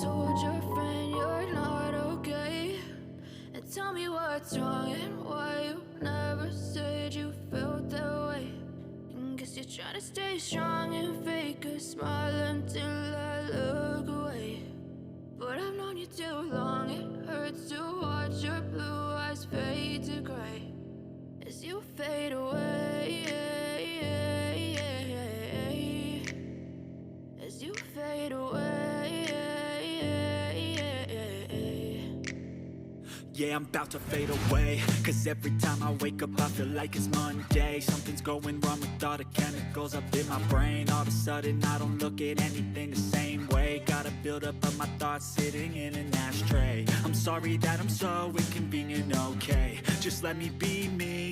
told your friend you're not okay? And tell me what's wrong and why you never said you felt that way. And guess you're trying to stay strong and fake a smile until I look away. But I've known you too long, it hurts to watch your blue eyes fade to gray as you fade away, as you fade away. Yeah, I'm about to fade away, cause every time I wake up I feel like it's Monday. Something's going wrong with all the chemicals up in my brain. All of a sudden I don't look at anything the same way. Gotta build up of my thoughts sitting in an ashtray. I'm sorry that I'm so inconvenient, okay? Just let me be me.